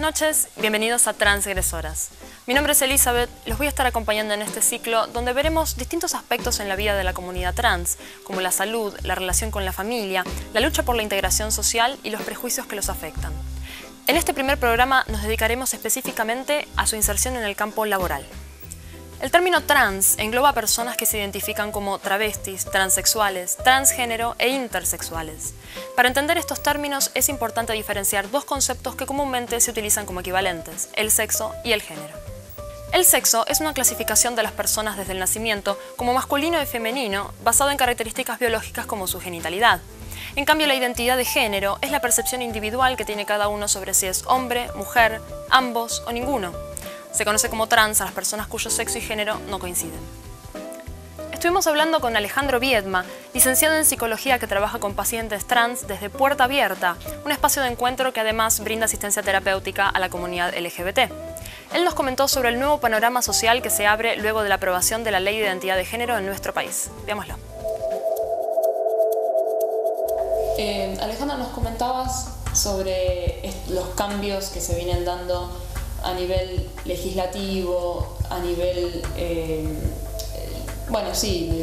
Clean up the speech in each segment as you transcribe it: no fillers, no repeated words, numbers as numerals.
noches, bienvenidos a Transgresoras. Mi nombre es Elizabeth, los voy a estar acompañando en este ciclo donde veremos distintos aspectos en la vida de la comunidad trans, como la salud, la relación con la familia, la lucha por la integración social y los prejuicios que los afectan. En este primer programa nos dedicaremos específicamente a su inserción en el campo laboral. El término trans engloba a personas que se identifican como travestis, transexuales, transgénero e intersexuales. Para entender estos términos es importante diferenciar dos conceptos que comúnmente se utilizan como equivalentes, el sexo y el género. El sexo es una clasificación de las personas desde el nacimiento como masculino y femenino basado en características biológicas como su genitalidad. En cambio, la identidad de género es la percepción individual que tiene cada uno sobre si es hombre, mujer, ambos o ninguno. Se conoce como trans a las personas cuyo sexo y género no coinciden. Estuvimos hablando con Alejandro Viedma, licenciado en psicología que trabaja con pacientes trans desde Puerta Abierta, un espacio de encuentro que además brinda asistencia terapéutica a la comunidad LGBT. Él nos comentó sobre el nuevo panorama social que se abre luego de la aprobación de la Ley de Identidad de Género en nuestro país. Veámoslo. Alejandro, nos comentabas sobre los cambios que se vienen dando a nivel legislativo, a nivel,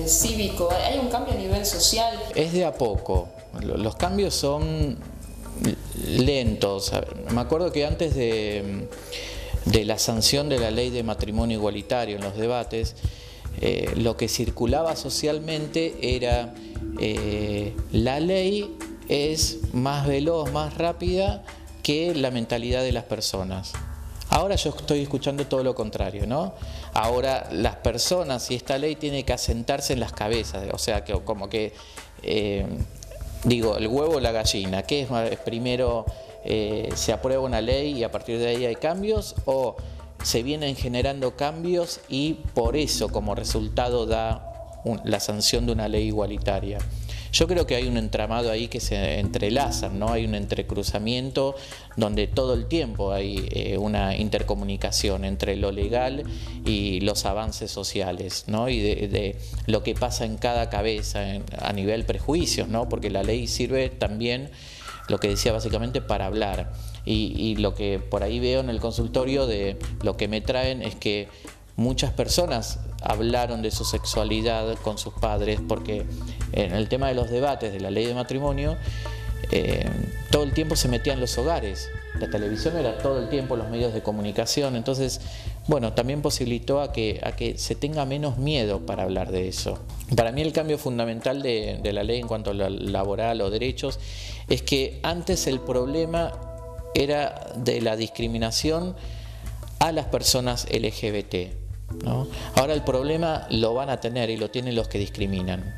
cívico. ¿Hay un cambio a nivel social? Es de a poco. Los cambios son lentos. Me acuerdo que antes de la sanción de la ley de matrimonio igualitario en los debates, lo que circulaba socialmente era la ley es más veloz, más rápida que la mentalidad de las personas. Ahora yo estoy escuchando todo lo contrario, ¿no? Ahora las personas y esta ley tiene que asentarse en las cabezas, o sea, que como que, el huevo o la gallina, ¿qué es más? Primero se aprueba una ley y a partir de ahí hay cambios, o se vienen generando cambios y por eso como resultado da la sanción de una ley igualitaria. Yo creo que hay un entramado ahí que se entrelazan, ¿no? Hay un entrecruzamiento donde todo el tiempo hay una intercomunicación entre lo legal y los avances sociales, ¿no? Y de lo que pasa en cada cabeza a nivel prejuicios, ¿no? Porque la ley sirve también, lo que decía básicamente, para hablar. Y lo que por ahí veo en el consultorio de lo que me traen es que muchas personas hablaron de su sexualidad con sus padres porque en el tema de los debates de la ley de matrimonio todo el tiempo se metía en los hogares. La televisión era todo el tiempo los medios de comunicación, entonces también posibilitó a que se tenga menos miedo para hablar de eso. Para mí el cambio fundamental de la ley en cuanto a lo laboral o derechos es que antes el problema era de la discriminación a las personas LGBT, ¿no? Ahora el problema lo van a tener y lo tienen los que discriminan.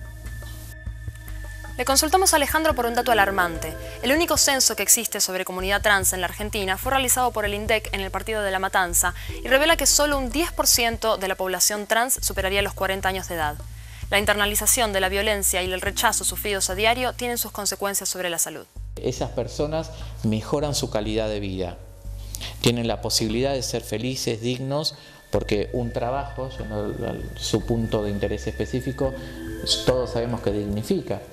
Le consultamos a Alejandro por un dato alarmante. El único censo que existe sobre comunidad trans en la Argentina fue realizado por el INDEC en el partido de La Matanza y revela que solo un 10% de la población trans superaría los 40 años de edad. La internalización de la violencia y el rechazo sufridos a diario tienen sus consecuencias sobre la salud. Esas personas mejoran su calidad de vida, tienen la posibilidad de ser felices, dignos, porque un trabajo, su punto de interés específico, todos sabemos que dignifica.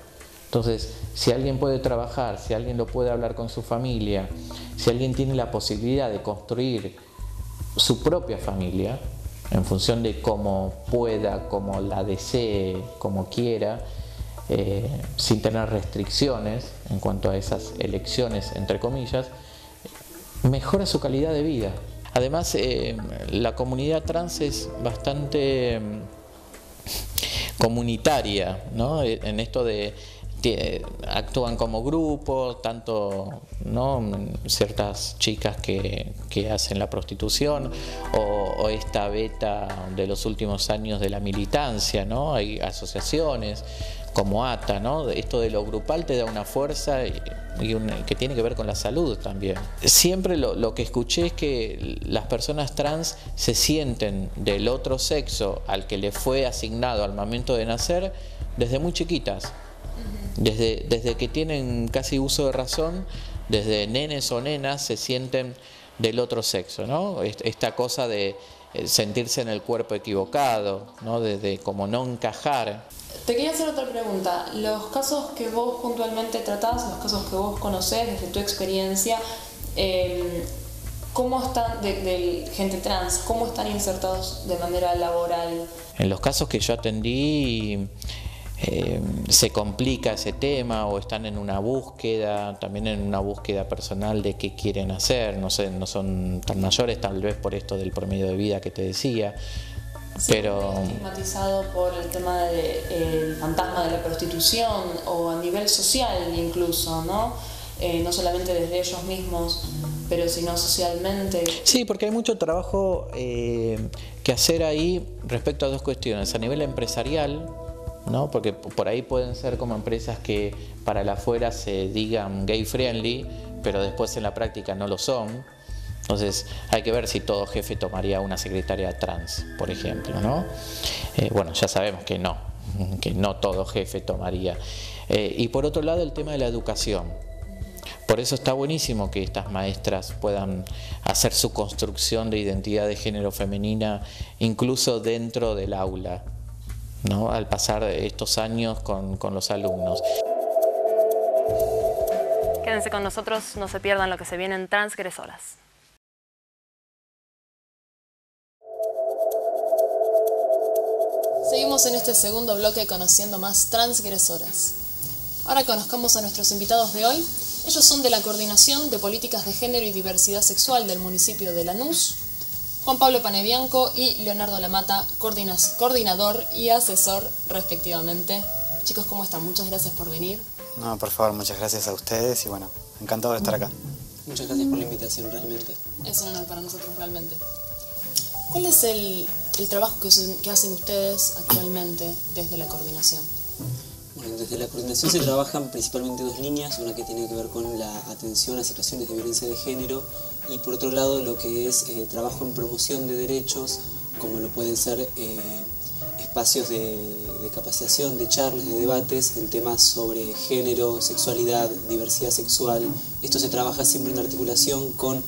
Entonces, si alguien puede trabajar, si alguien lo puede hablar con su familia, si alguien tiene la posibilidad de construir su propia familia, en función de cómo pueda, cómo la desee, como quiera, sin tener restricciones en cuanto a esas elecciones, entre comillas, mejora su calidad de vida. Además, la comunidad trans es bastante comunitaria, ¿no? En esto de actúan como grupo, tanto, ¿no? Ciertas chicas que hacen la prostitución o esta beta de los últimos años de la militancia, ¿no? Hay asociaciones como ATA, ¿no? Esto de lo grupal te da una fuerza que tiene que ver con la salud también. Siempre lo que escuché es que las personas trans se sienten del otro sexo al que le fue asignado al momento de nacer desde muy chiquitas. Desde que tienen casi uso de razón, desde nenes o nenas se sienten del otro sexo, ¿no? Esta cosa de sentirse en el cuerpo equivocado, ¿no? De como no encajar. Te quería hacer otra pregunta. Los casos que vos puntualmente tratás, los casos que vos conocés desde tu experiencia, ¿Cómo están, de gente trans, cómo están insertados de manera laboral? En los casos que yo atendí, se complica ese tema o están en una búsqueda, también en una búsqueda personal de qué quieren hacer, no sé, no son tan mayores tal vez por esto del promedio de vida que te decía, Sí, pero... estigmatizado por el tema del fantasma de la prostitución o a nivel social incluso, ¿no? No solamente desde ellos mismos, pero sino socialmente. Sí, porque hay mucho trabajo que hacer ahí respecto a dos cuestiones, a nivel empresarial, ¿no? Porque por ahí pueden ser como empresas que para el afuera se digan gay friendly, pero después en la práctica no lo son. Entonces hay que ver si todo jefe tomaría una secretaria trans, por ejemplo, ¿no? Bueno, ya sabemos que no todo jefe tomaría. Y por otro lado el tema de la educación. Por eso está buenísimo que estas maestras puedan hacer su construcción de identidad de género femenina incluso dentro del aula, ¿no? Al pasar estos años con los alumnos. Quédense con nosotros, no se pierdan lo que se viene en Transgresoras. Seguimos en este segundo bloque conociendo más transgresoras. Ahora conozcamos a nuestros invitados de hoy. Ellos son de la Coordinación de Políticas de Género y Diversidad Sexual del municipio de Lanús, Juan Pablo Panebianco y Leonardo Lamata, coordinador y asesor respectivamente. Chicos, ¿cómo están? Muchas gracias por venir. No, por favor, muchas gracias a ustedes y bueno, encantado de estar acá. Muchas gracias por la invitación, realmente. Es un honor para nosotros, realmente. ¿Cuál es el trabajo que hacen ustedes actualmente desde la coordinación? Bueno, desde la coordinación se trabajan principalmente dos líneas, una que tiene que ver con la atención a situaciones de violencia de género y por otro lado lo que es trabajo en promoción de derechos, como lo pueden ser espacios de capacitación, de charlas, de debates en temas sobre género, sexualidad, diversidad sexual. Esto se trabaja siempre en articulación con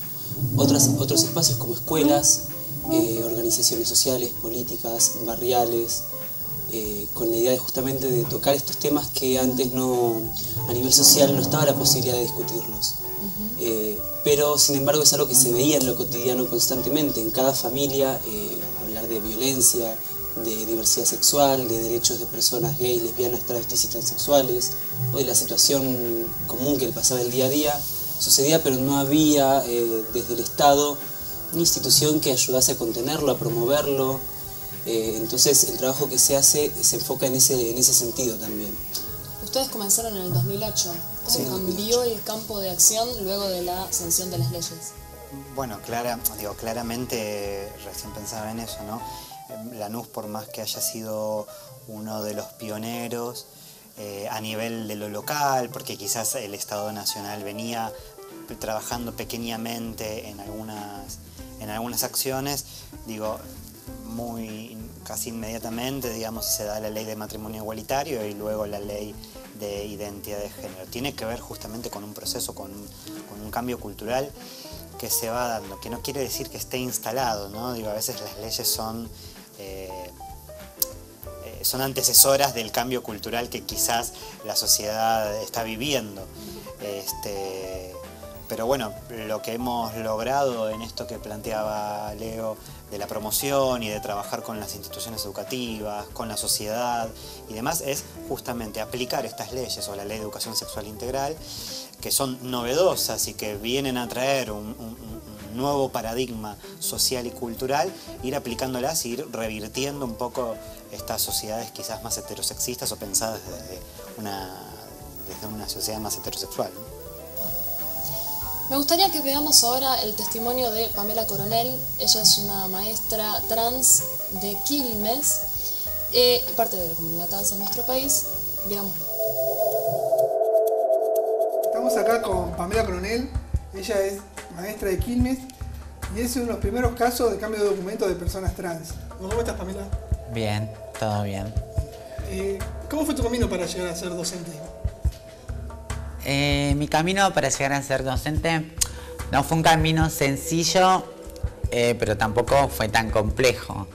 otros espacios como escuelas, organizaciones sociales, políticas, barriales, con la idea de justamente de tocar estos temas que antes a nivel social no estaba la posibilidad de discutirlos. Pero sin embargo es algo que se veía en lo cotidiano constantemente, en cada familia, hablar de violencia, de diversidad sexual, de derechos de personas gays, lesbianas, travestis y transexuales, o de la situación común que le pasaba el día a día, sucedía pero no había desde el Estado una institución que ayudase a contenerlo, a promoverlo. Entonces el trabajo que se hace se enfoca en ese sentido también. Ustedes comenzaron en el 2008. ¿Cómo Sí, cambió 2008. el campo de acción luego de la sanción de las leyes? Bueno, claramente recién pensaba en eso, ¿no? Lanús, por más que haya sido uno de los pioneros a nivel de lo local, porque quizás el Estado Nacional venía trabajando pequeñamente en algunas acciones, casi inmediatamente, digamos, se da la ley de matrimonio igualitario y luego la ley de identidad de género. Tiene que ver justamente con un proceso, con un cambio cultural que se va dando, que no quiere decir que esté instalado, ¿no? A veces las leyes son antecesoras del cambio cultural que quizás la sociedad está viviendo. Pero bueno, lo que hemos logrado en esto que planteaba Leo de la promoción y de trabajar con las instituciones educativas, con la sociedad y demás, es justamente aplicar estas leyes o la Ley de Educación Sexual Integral, que son novedosas y que vienen a traer un nuevo paradigma social y cultural, ir aplicándolas y ir revirtiendo un poco estas sociedades quizás más heterosexistas o pensadas desde una sociedad más heterosexual, ¿no? Me gustaría que veamos ahora el testimonio de Pamela Coronel. Ella es una maestra trans de Quilmes, parte de la comunidad trans en nuestro país. Veámoslo. Estamos acá con Pamela Coronel. Ella es maestra de Quilmes y es uno de los primeros casos de cambio de documento de personas trans. ¿Cómo estás, Pamela? Bien, todo bien. ¿Cómo fue tu camino para llegar a ser docente? Mi camino para llegar a ser docente no fue un camino sencillo, pero tampoco fue tan complejo.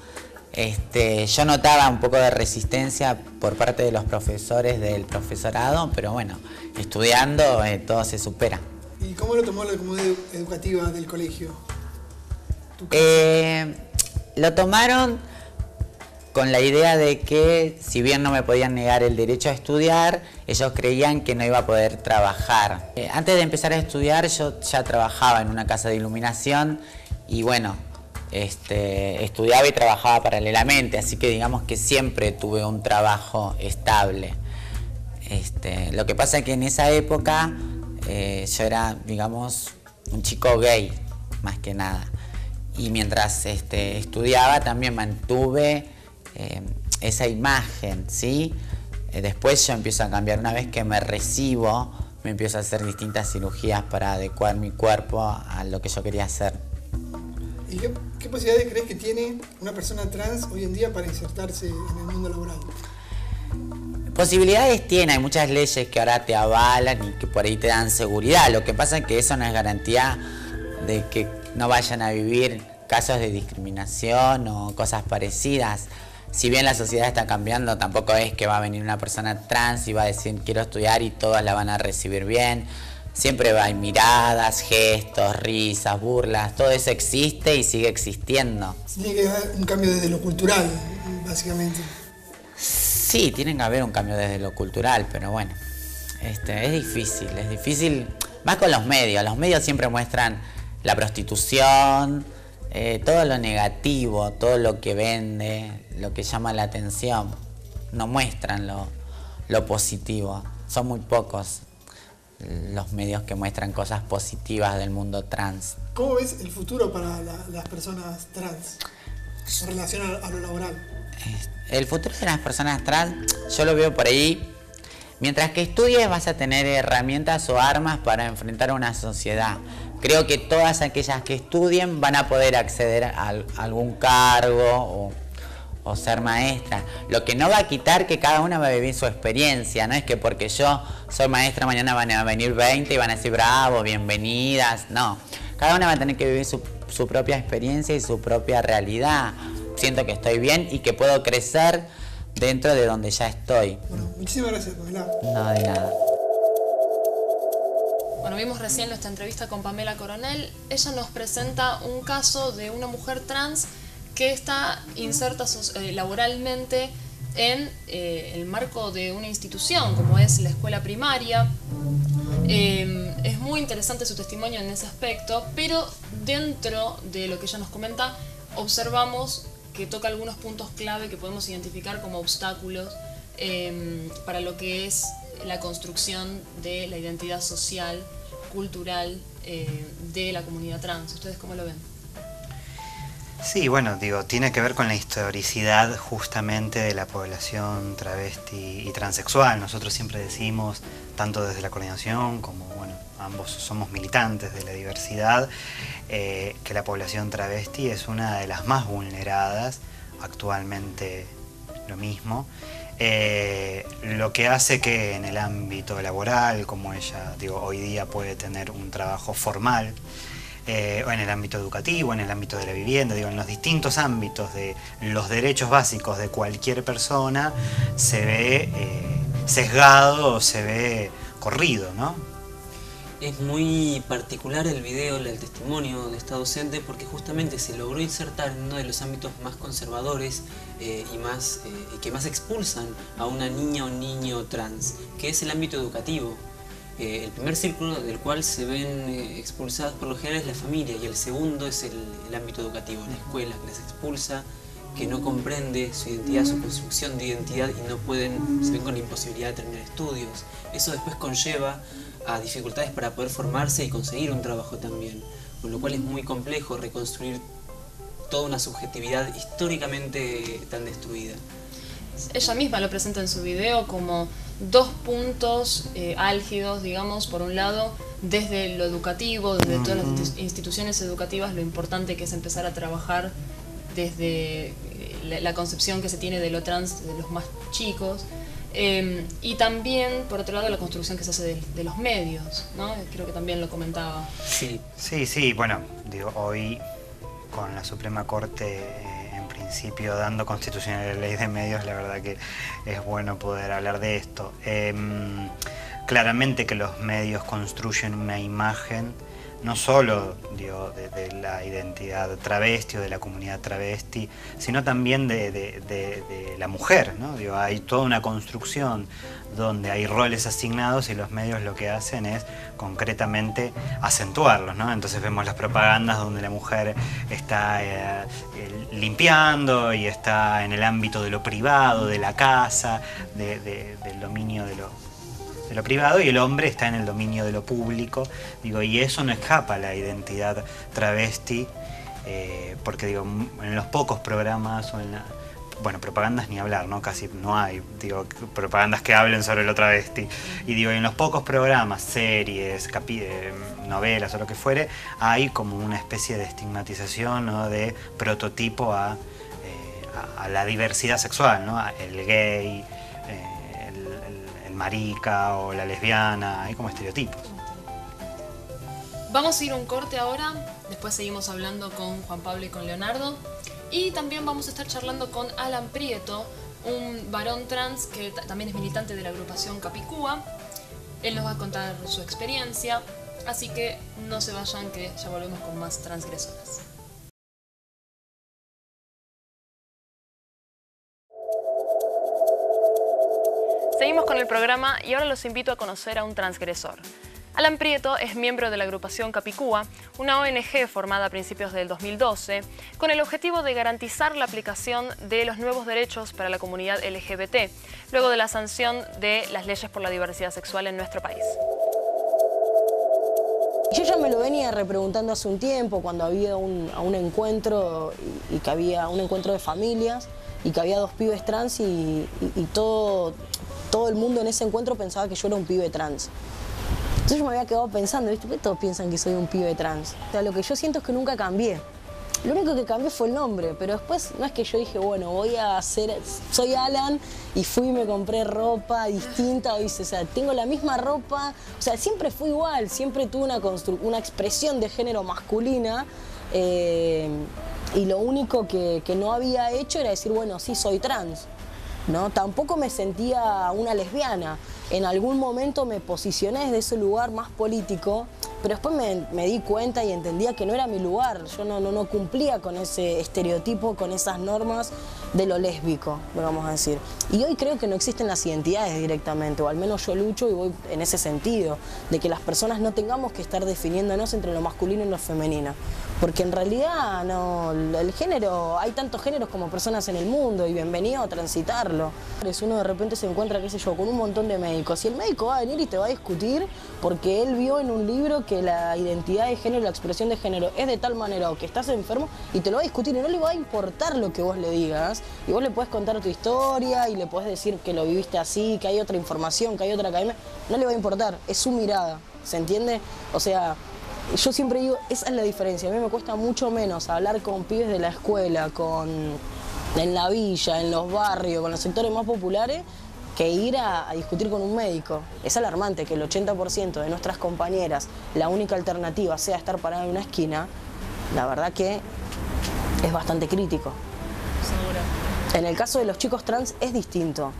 Yo notaba un poco de resistencia por parte de los profesores del profesorado, pero bueno, estudiando todo se supera. ¿Y cómo lo tomó la comunidad educativa del colegio? tu casa? Lo tomaron con la idea de que, si bien no me podían negar el derecho a estudiar, ellos creían que no iba a poder trabajar. Antes de empezar a estudiar, yo ya trabajaba en una casa de iluminación y bueno, estudiaba y trabajaba paralelamente, así que digamos que siempre tuve un trabajo estable. Lo que pasa es que en esa época yo era, digamos, un chico gay, más que nada. Y mientras estudiaba también mantuve esa imagen, ¿sí? Después yo empiezo a cambiar. Una vez que me recibo, me empiezo a hacer distintas cirugías para adecuar mi cuerpo a lo que yo quería hacer. ¿Y qué posibilidades crees que tiene una persona trans hoy en día para insertarse en el mundo laboral? Posibilidades tiene, hay muchas leyes que ahora te avalan y que por ahí te dan seguridad. Lo que pasa es que eso no es garantía de que no vayan a vivir casos de discriminación o cosas parecidas. Si bien la sociedad está cambiando, tampoco es que va a venir una persona trans y va a decir quiero estudiar y todas la van a recibir bien. Siempre hay miradas, gestos, risas, burlas, todo eso existe y sigue existiendo. Tiene que haber un cambio desde lo cultural, básicamente. Sí, tiene que haber un cambio desde lo cultural, pero bueno, es difícil, más con los medios siempre muestran la prostitución, todo lo negativo, todo lo que vende, lo que llama la atención, no muestran lo positivo, son muy pocos los medios que muestran cosas positivas del mundo trans. ¿Cómo ves el futuro para las personas trans en relación a lo laboral? El futuro de las personas trans, yo lo veo por ahí. Mientras que estudies vas a tener herramientas o armas para enfrentar una sociedad. Creo que todas aquellas que estudien van a poder acceder a algún cargo o ser maestra. Lo que no va a quitar que cada una va a vivir su experiencia. No es que porque yo soy maestra mañana van a venir 20 y van a decir bravo, bienvenidas. No, cada una va a tener que vivir su propia experiencia y su propia realidad. Siento que estoy bien y que puedo crecer dentro de donde ya estoy. Bueno, muchísimas gracias, Pamela. No, de nada. Bueno, vimos recién nuestra entrevista con Pamela Coronel. Ella nos presenta un caso de una mujer trans que está inserta laboralmente en el marco de una institución como es la escuela primaria. Es muy interesante su testimonio en ese aspecto, pero dentro de lo que ella nos comenta observamos que toca algunos puntos clave que podemos identificar como obstáculos para lo que es la construcción de la identidad social, cultural de la comunidad trans. ¿Ustedes cómo lo ven? Sí, bueno, tiene que ver con la historicidad justamente de la población travesti y transexual. Nosotros siempre decimos, tanto desde la coordinación como, bueno, ambos somos militantes de la diversidad, que la población travesti es una de las más vulneradas, actualmente lo mismo. Lo que hace que en el ámbito laboral, como ella hoy día puede tener un trabajo formal, o en el ámbito educativo, en el ámbito de la vivienda, en los distintos ámbitos de los derechos básicos de cualquier persona, se ve sesgado o se ve corrido, ¿no? Es muy particular el video, el testimonio de esta docente, porque justamente se logró insertar en uno de los ámbitos más conservadores y que más expulsan a una niña o niño trans, que es el ámbito educativo. El primer círculo del cual se ven expulsadas por lo general es la familia, y el segundo es el ámbito educativo, la escuela, que les expulsa, que no comprende su identidad, su construcción de identidad, y se ven con la imposibilidad de terminar estudios. Eso después conlleva a dificultades para poder formarse y conseguir un trabajo también, con lo cual es muy complejo reconstruir toda una subjetividad históricamente tan destruida. Ella misma lo presenta en su video como dos puntos álgidos, digamos, por un lado, desde lo educativo, desde todas las instituciones educativas, lo importante que es empezar a trabajar desde la concepción que se tiene de lo trans de los más chicos, y también, por otro lado, la construcción que se hace de los medios, ¿no? Creo que también lo comentaba. Sí, bueno, hoy con la Suprema Corte en principio dando constitucional la ley de medios, la verdad que es bueno poder hablar de esto. Claramente que los medios construyen una imagen no solo digo, de la identidad travesti o de la comunidad travesti, sino también de la mujer, ¿no? Digo, hay toda una construcción donde hay roles asignados y los medios lo que hacen es concretamente acentuarlos, ¿no? Entonces vemos las propagandas donde la mujer está limpiando y está en el ámbito de lo privado, de la casa, del dominio de lo privado, y el hombre está en el dominio de lo público, digo, y eso no escapa a la identidad travesti, porque digo, en los pocos programas o bueno, propagandas ni hablar, ¿no? Casi no hay, digo, propagandas que hablen sobre lo travesti. Y digo, en los pocos programas, series, novelas o lo que fuere, hay como una especie de estigmatización, ¿no? De prototipo a la diversidad sexual, ¿no? El gay, el marica o la lesbiana, hay como estereotipos. Vamos a ir a un corte ahora, después seguimos hablando con Juan Pablo y con Leonardo. Y también vamos a estar charlando con Alan Prieto, un varón trans que también es militante de la agrupación Capicúa. Él nos va a contar su experiencia, así que no se vayan, que ya volvemos con más transgresoras. Seguimos con el programa y ahora los invito a conocer a un transgresor. Alan Prieto es miembro de la agrupación Capicúa, una ONG formada a principios del 2012, con el objetivo de garantizar la aplicación de los nuevos derechos para la comunidad LGBT, luego de la sanción de las leyes por la diversidad sexual en nuestro país. Yo ya me lo venía repreguntando hace un tiempo, cuando había un encuentro, y que había un encuentro de familias, y que había dos pibes trans, y todo el mundo en ese encuentro pensaba que yo era un pibe trans. Entonces yo me había quedado pensando, ¿viste? ¿Por qué todos piensan que soy un pibe trans? O sea, lo que yo siento es que nunca cambié. Lo único que cambié fue el nombre, pero después no es que yo dije, bueno, soy Alan y fui y me compré ropa distinta, o sea, tengo la misma ropa, o sea, siempre fui igual, siempre tuve una expresión de género masculina, y lo único que no había hecho era decir, bueno, sí, soy trans, ¿no? Tampoco me sentía una lesbiana. En algún momento me posicioné desde ese lugar más político, pero después me di cuenta y entendía que no era mi lugar. Yo no cumplía con ese estereotipo, con esas normas de lo lésbico, vamos a decir. Y hoy creo que no existen las identidades directamente, o al menos yo lucho y voy en ese sentido, de que las personas no tengamos que estar definiéndonos entre lo masculino y lo femenino. Porque en realidad no, el género, hay tantos géneros como personas en el mundo, y bienvenido a transitarlo. Uno de repente se encuentra, qué sé yo, con un montón de médicos, y el médico va a venir y te va a discutir porque él vio en un libro que la identidad de género, la expresión de género es de tal manera, o que estás enfermo, y te lo va a discutir, y no le va a importar lo que vos le digas, y vos le podés contar tu historia, y le podés decir que lo viviste así, que hay otra información, que hay otra academia, no le va a importar, es su mirada, ¿se entiende? O sea, yo siempre digo, esa es la diferencia. A mí me cuesta mucho menos hablar con pibes de la escuela, en la villa, en los barrios, con los sectores más populares, que ir a discutir con un médico. Es alarmante que el 80% de nuestras compañeras, la única alternativa sea estar parada en una esquina. La verdad que es bastante crítico. Seguro. En el caso de los chicos trans es distinto,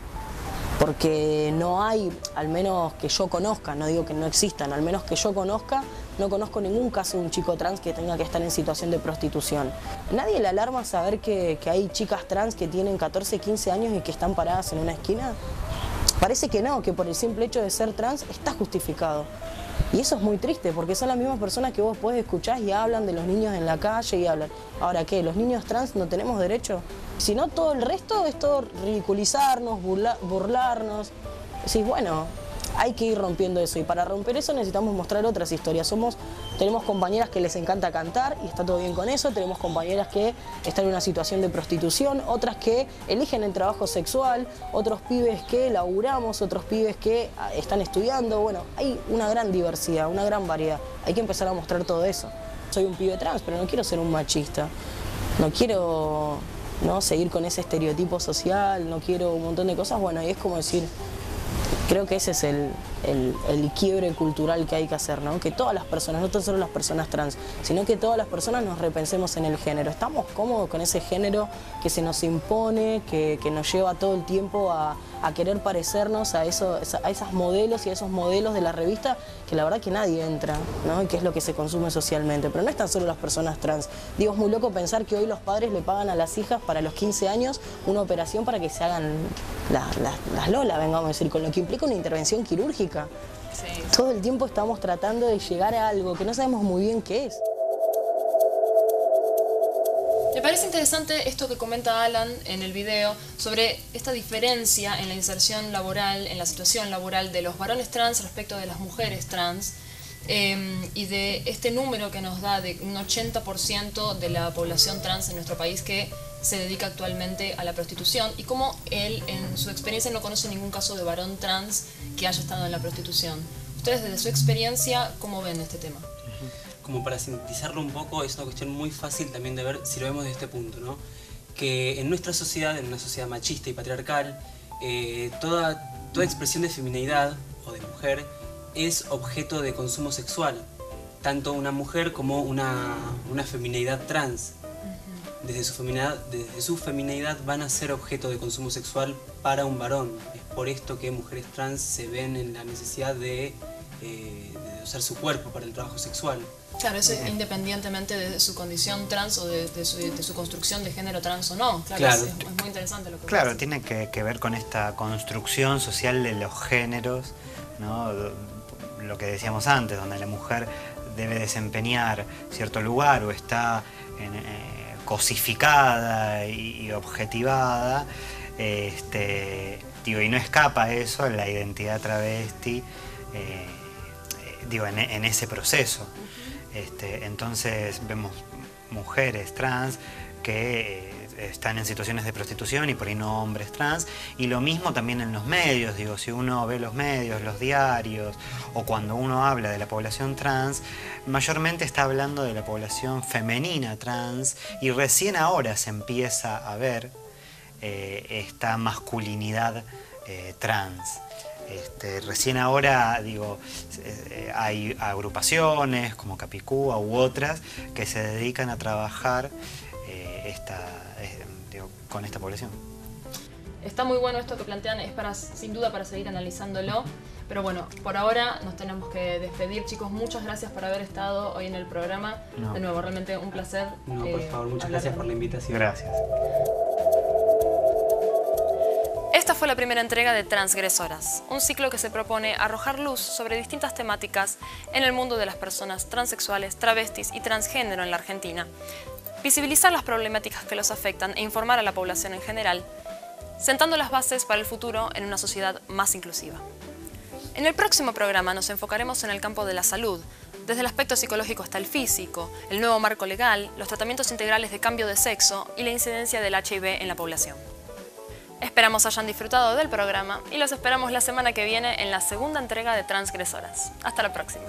porque no hay, al menos que yo conozca, no digo que no existan, al menos que yo conozca, no conozco ningún caso de un chico trans que tenga que estar en situación de prostitución. Nadie le alarma saber que hay chicas trans que tienen 14, 15 años y que están paradas en una esquina. Parece que no, que por el simple hecho de ser trans está justificado. Y eso es muy triste, porque son las mismas personas que vos podés escuchar y hablan de los niños en la calle y hablan. Ahora, ¿qué? ¿Los niños trans no tenemos derecho? Si no, todo el resto es todo ridiculizarnos, burlarnos. Decís, bueno, hay que ir rompiendo eso, y para romper eso necesitamos mostrar otras historias. Tenemos compañeras que les encanta cantar y está todo bien con eso, tenemos compañeras que están en una situación de prostitución, otras que eligen el trabajo sexual, otros pibes que laburamos, otros pibes que están estudiando. Bueno, hay una gran diversidad, una gran variedad. Hay que empezar a mostrar todo eso. Soy un pibe trans, pero no quiero ser un machista. No quiero seguir con ese estereotipo social, no quiero un montón de cosas. Bueno, y es como decir, creo que ese es el quiebre cultural que hay que hacer, ¿no? Que todas las personas, no tan solo las personas trans, sino que todas las personas nos repensemos en el género. Estamos cómodos con ese género que se nos impone, que nos lleva todo el tiempo a querer parecernos a esas modelos y a esos modelos de la revista que la verdad que nadie entra, ¿no? Y que es lo que se consume socialmente. Pero no es tan solo las personas trans. Digo, es muy loco pensar que hoy los padres le pagan a las hijas para los 15 años una operación para que se hagan las lolas, vengamos a decir, con lo que implica una intervención quirúrgica. Sí. Todo el tiempo estamos tratando de llegar a algo que no sabemos muy bien qué es. Me parece interesante esto que comenta Alan en el video sobre esta diferencia en la inserción laboral, en la situación laboral de los varones trans respecto de las mujeres trans, y de este número que nos da de un 80% de la población trans en nuestro país que se dedica actualmente a la prostitución, y cómo él en su experiencia no conoce ningún caso de varón trans que haya estado en la prostitución. Ustedes desde su experiencia, ¿cómo ven este tema? Como para sintetizarlo un poco, es una cuestión muy fácil también de ver si lo vemos desde este punto, ¿no? Que en nuestra sociedad, en una sociedad machista y patriarcal, toda expresión de femineidad o de mujer es objeto de consumo sexual, tanto una mujer como una femineidad trans. Desde su femineidad van a ser objeto de consumo sexual para un varón. Es por esto que mujeres trans se ven en la necesidad de usar su cuerpo para el trabajo sexual. Claro, eso independientemente de su condición trans o de su construcción de género trans o no. Claro. Es muy interesante lo que Claro, tiene que ver con esta construcción social de los géneros, ¿no? Lo que decíamos antes, donde la mujer debe desempeñar cierto lugar o está cosificada y objetivada, y no escapa a eso, la identidad travesti, en ese proceso. Entonces vemos mujeres trans que están en situaciones de prostitución y por ahí no hombres trans, y lo mismo también en los medios. Si uno ve los medios, los diarios, o cuando uno habla de la población trans, mayormente está hablando de la población femenina trans, y recién ahora se empieza a ver esta masculinidad trans. Recién ahora, hay agrupaciones como Capicúa u otras que se dedican a trabajar con esta población. Está muy bueno esto que plantean, es sin duda para seguir analizándolo, pero bueno, por ahora nos tenemos que despedir. Chicos, muchas gracias por haber estado hoy en el programa. No. De nuevo, realmente un placer. No, por favor, muchas gracias por la invitación. Gracias. Esta fue la primera entrega de Transgresoras, un ciclo que se propone arrojar luz sobre distintas temáticas en el mundo de las personas transexuales, travestis y transgénero en la Argentina, visibilizar las problemáticas que los afectan e informar a la población en general, sentando las bases para el futuro en una sociedad más inclusiva. En el próximo programa nos enfocaremos en el campo de la salud, desde el aspecto psicológico hasta el físico, el nuevo marco legal, los tratamientos integrales de cambio de sexo y la incidencia del HIV en la población. Esperamos hayan disfrutado del programa y los esperamos la semana que viene en la segunda entrega de Transgresoras. Hasta la próxima.